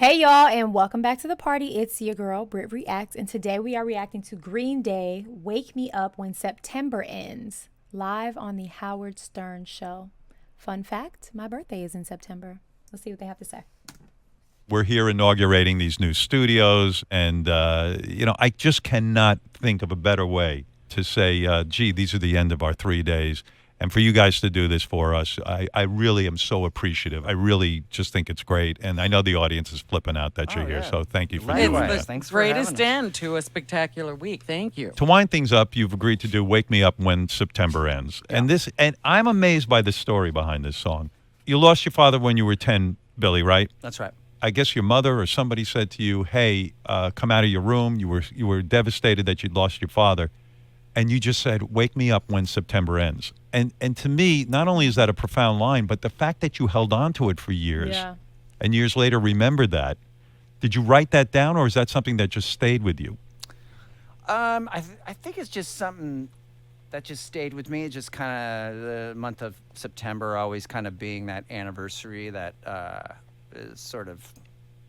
Hey y'all, and welcome back to the party. It's your girl, BrittReacts, and today we are reacting to Green Day, Wake Me Up When September Ends, live on the Howard Stern Show. Fun fact, my birthday is in September. Let's see what they have to say. We're here inaugurating these new studios, and, I just cannot think of a better way to say, gee, these are the end of our 3 days. And for you guys to do this for us, I really am so appreciative. I really just think it's great. And I know the audience is flipping out that you're here, so thank you for doing It's that. the Thanks for greatest having us. end to a spectacular week. Thank you. To wind things up, you've agreed to do Wake Me Up When September Ends. And I'm amazed by the story behind this song. You lost your father when you were 10, Billy, right? That's right. I guess your mother or somebody said to you, hey, come out of your room. You were devastated that you'd lost your father. And you just said, wake me up when September ends. And to me, not only is that a profound line, but the fact that you held on to it for years and years later remembered that. Did you write that down, or is that something that just stayed with you? I think it's just something that just stayed with me. It's just kind of the month of September always kind of being that anniversary that is sort of,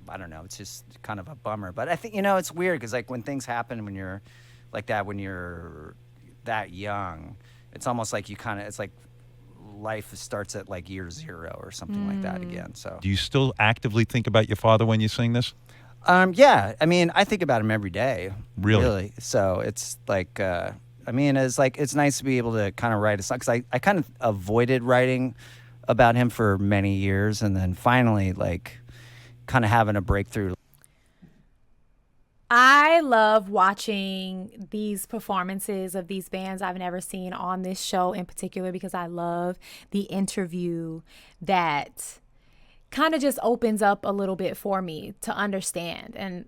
I don't know, it's just kind of a bummer. But I think, it's weird because like when things happen when you're like that, when you're that young, it's almost like it's like life starts at like year zero or something like that again. So Do you still actively think about your father when you sing this? yeah, I mean, I think about him every day. Really? So it's like, it's nice to be able to kind of write a song, because I kind of avoided writing about him for many years, and then finally, like, kind of having a breakthrough. I love watching these performances of these bands I've never seen on this show in particular, because I love the interview that kind of just opens up a little bit for me to understand. And,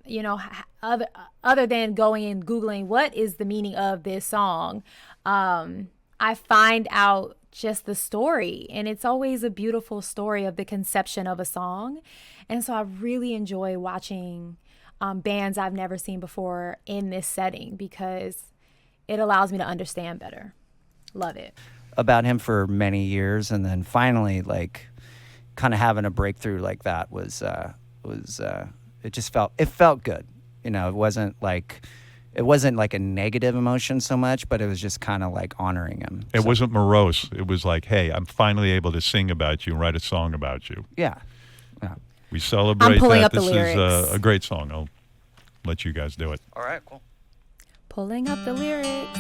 other than going and Googling what is the meaning of this song, I find out just the story. And it's always a beautiful story of the conception of a song. And so I really enjoy watching bands I've never seen before in this setting, because it allows me to understand better. Love it. About him for many years, and then finally, like, kind of having a breakthrough like that was it felt good. It wasn't like a negative emotion so much, but it was just kind of like honoring him. It wasn't morose. It was like, hey, I'm finally able to sing about you and write a song about you. Yeah. We celebrate I'm pulling that. up the This is lyrics. a great song. I'll let you guys do it. All right, cool. Pulling up the lyrics.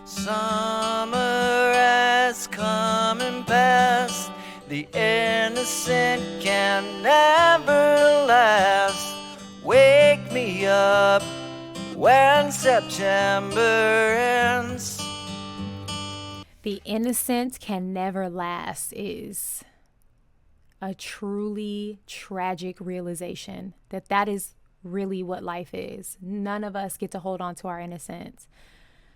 Summer has come and passed. The innocent can never last. Wake me up when September ends. The innocent can never last is a truly tragic realization that is really what life is. None of us get to hold on to our innocence.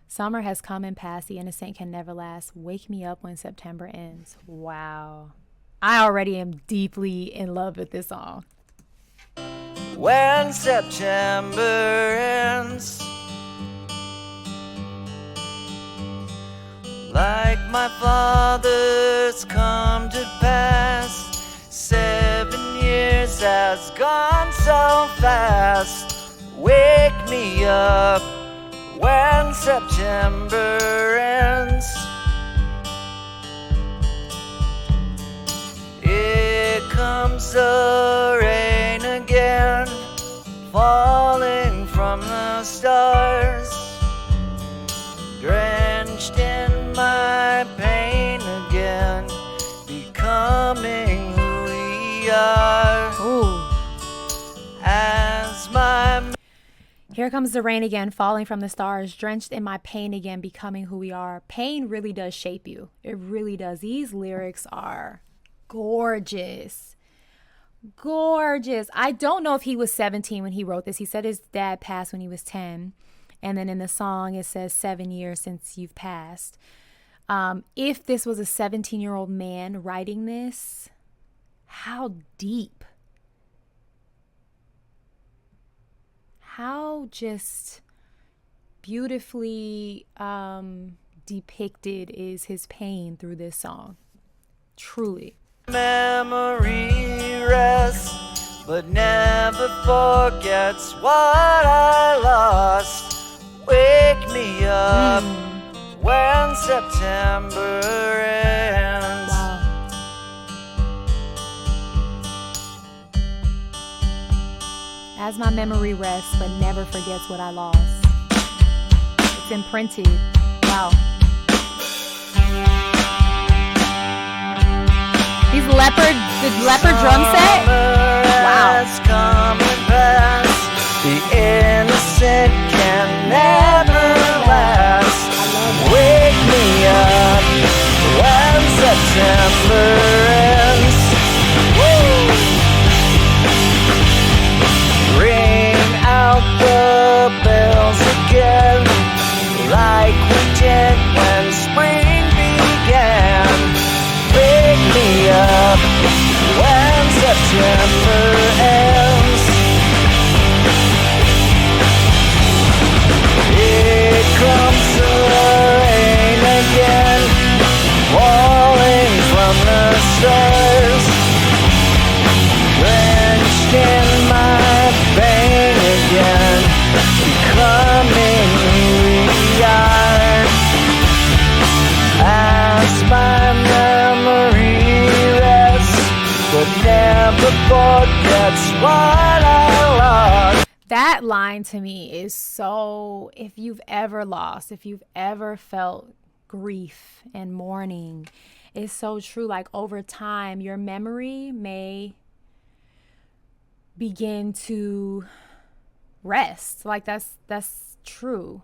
Summer has come and passed. The innocent can never last. Wake me up when September ends. Wow. I already am deeply in love with this song. When September ends, like my father's come to pass, 7 years has gone so fast. Wake me up when September ends. Here comes the rain again, falling from the stars, drenched in my pain again, becoming who we are. Ooh. As my Here comes the rain again, falling from the stars, drenched in my pain again, becoming who we are. Pain really does shape you. It really does. These lyrics are gorgeous. Gorgeous. I don't know if he was 17 when he wrote this. He said his dad passed when he was 10. And then in the song, it says 7 years since you've passed. If this was a 17-year-old man writing this, how deep. How just beautifully depicted is his pain through this song. Truly. Memory rests, but never forgets what I lost. Wake me up when September ends. Wow. As my memory rests, but never forgets what I lost. It's imprinted. Wow. These the leopard drum set. Wow. Come and pass. The innocent can never last. Wake me up when September ends. Woo! Ring out the bells again, like we did when spring began. Wake me up when September ends. Here comes the rain again, falling from the stars, drenched in my pain again, becoming who we are. As my memory rests, but never forgets what I lost. That line to me is so, if you've ever lost, if you've ever felt grief and mourning, it's so true. Like over time, your memory may begin to rest. Like that's true.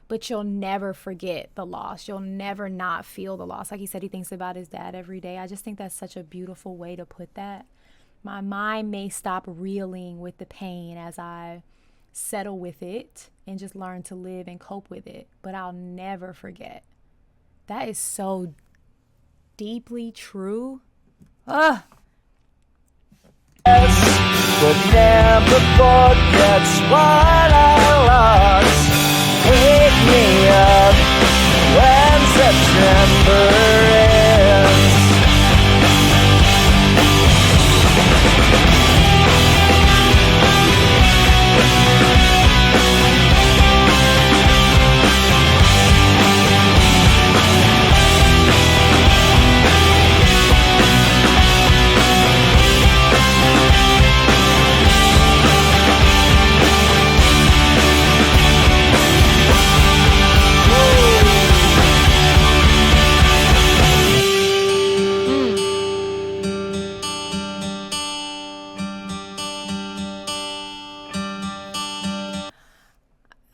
But you'll never forget the loss. You'll never not feel the loss. Like he said, he thinks about his dad every day. I just think that's such a beautiful way to put that. My mind may stop reeling with the pain as I settle with it and just learn to live and cope with it. But I'll never forget. That is so deeply true. Ugh. But never forgets what I lost. Wake me up when September ends.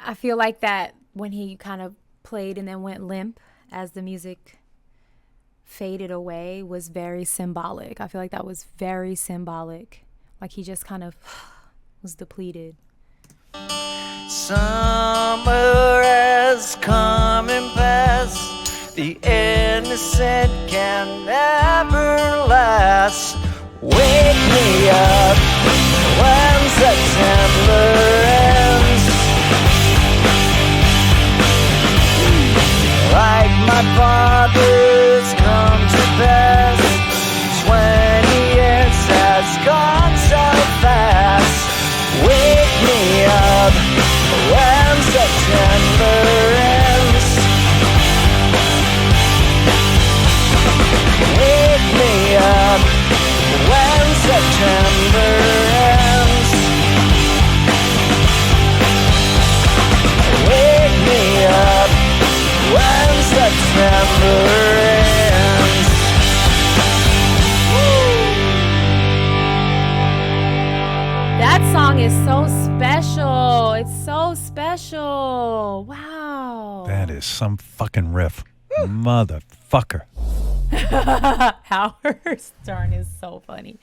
I feel like that when he kind of played and then went limp as the music faded away was very symbolic. I feel like that was very symbolic. Like he just kind of was depleted. Summer has come and passed. The innocent can never last. Wake me up when September ends. Like my father's come to pass. 20 years has gone so fast. Wake me up when September ends. Wake me up when September ends. Wake me up when September ends. That song is so special. It's so special. Wow. That is some fucking riff. Motherfucker. Howard Stern is so funny.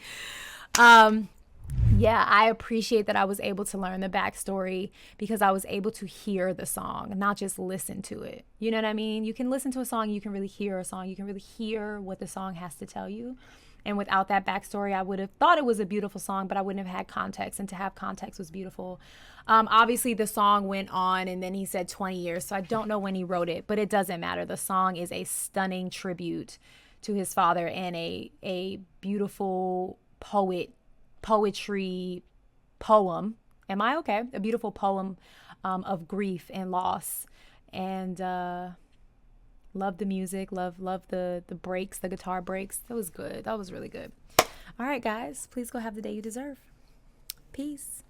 Yeah, I appreciate that I was able to learn the backstory because I was able to hear the song, not just listen to it. You know what I mean? You can listen to a song, you can really hear a song, you can really hear what the song has to tell you. And without that backstory, I would have thought it was a beautiful song, but I wouldn't have had context. And to have context was beautiful. Obviously, the song went on, and then he said 20 years. So I don't know when he wrote it, but it doesn't matter. The song is a stunning tribute to his father and a beautiful poetry poem. Am I okay? A beautiful poem of grief and loss. And love the music, love the breaks, the guitar breaks. That was good. That was really good. All right, guys, please go have the day you deserve. Peace.